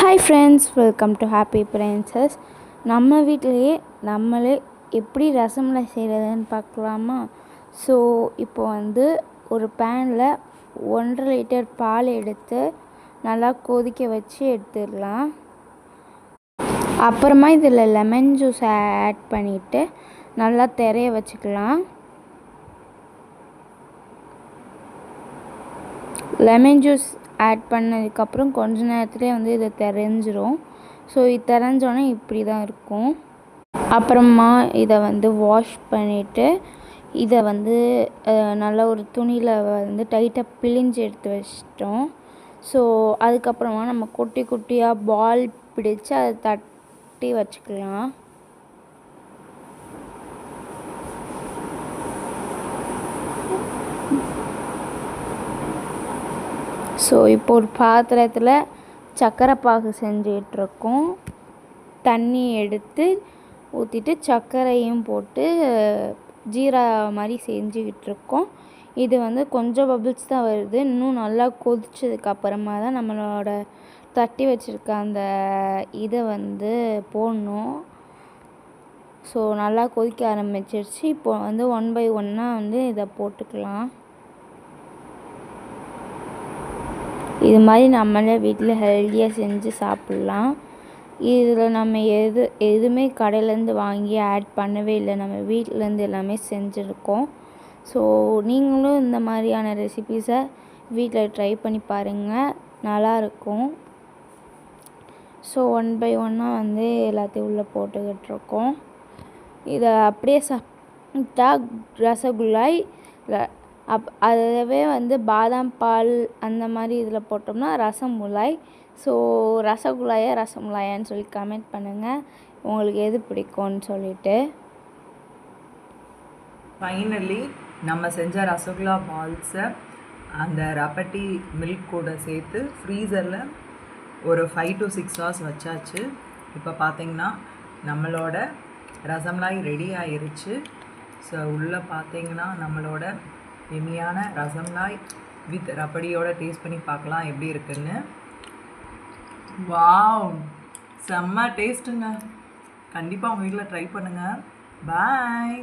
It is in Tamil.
Hi friends, welcome to happy princess. நம்ம வீட்டிலையே நம்மளே எப்படி ரசமலாய் செய்கிறதுன்னு பார்க்கலாமா? ஸோ இப்போ ஒரு பேனில் 1.5 லிட்டர் பால் எடுத்து நல்லா கொதிக்க வச்சு எடுத்துடலாம். அப்புறமா இதில் லெமன் ஜூஸ் ஆட் பண்ணிவிட்டு நல்லா திரைய வச்சுக்கலாம். லெமன் ஜூஸ் ஆட் பண்ணதுக்கப்புறம் கொஞ்ச நேரத்துலேயே இது தெரிஞ்சிரும். ஸோ இது தெரிஞ்சோடனே இப்படி தான் இருக்கும். அப்புறமா இதை வாஷ் பண்ணிவிட்டு இதை நல்லா ஒரு துணியில் டைட்டாக பிழிஞ்சு எடுத்து வச்சிட்டோம். ஸோ அதுக்கப்புறமா நம்ம குட்டி குட்டியாக பால் பிடிச்சு அதை தட்டி வச்சுக்கலாம். ஸோ இப்போ ஒரு பாத்திரத்தில் சர்க்கரை பாகு செஞ்சிகிட்ருக்கோம். தண்ணி எடுத்து ஊற்றிட்டு சர்க்கரையும் போட்டு ஜீரா மாதிரி செஞ்சுக்கிட்டுருக்கோம். இது கொஞ்சம் பபிள்ஸ் தான் வருது. இன்னும் நல்லா கொதிச்சதுக்கப்புறமா தான் நம்மளோட தட்டி வச்சுருக்க அந்த இதை போடணும். ஸோ நல்லா கொதிக்க ஆரம்பிச்சிருச்சு. இப்போ 1 by 1 இதை போட்டுக்கலாம். இது மாதிரி நம்மளே வீட்டில் ஹெல்த்தியாக செஞ்சு சாப்பிட்லாம். இதில் நம்ம எதுவுமே கடையிலேருந்து வாங்கி ஆட் பண்ணவே இல்லை. நம்ம வீட்டிலேருந்து எல்லாமே செஞ்சுருக்கோம். ஸோ நீங்களும் இந்த மாதிரியான ரெசிபீஸை வீட்டில் ட்ரை பண்ணி பாருங்கள், நல்லாயிருக்கும். ஸோ 1 by 1 எல்லாத்தையும் உள்ளே போட்டுக்கிட்டுருக்கோம். இதை அப்படியே சாப்பிட்டா ரசகுல்லாய், அதுவே பாதாம் பால் அந்த மாதிரி இதில் போட்டோம்னா ரசமுலாய். ஸோ ரசமுலாயான்னு சொல்லி கமெண்ட் பண்ணுங்கள், உங்களுக்கு எது பிடிக்கும்னு சொல்லிட்டு. ஃபைனலி நம்ம செஞ்ச ரசகுல்லா பால்ஸை அந்த ரப்பட்டி மில்க் கூட சேர்த்து ஃப்ரீசரில் ஒரு 5 to 6 hours வச்சாச்சு. இப்போ பார்த்திங்கன்னா நம்மளோட ரசமலாய் ரெடி ஆயிருச்சு. ஸோ உள்ளே பார்த்திங்கன்னா நம்மளோட எம்மியான ரசமலாய் வித் ரப்படியோட டேஸ்ட் பண்ணி பார்க்கலாம் எப்படி இருக்குன்னு. வாவ், செம்ம டேஸ்ட்டுங்க. கண்டிப்பாக உங்கள் வீட்டில் ட்ரை பண்ணுங்கள். பாய்.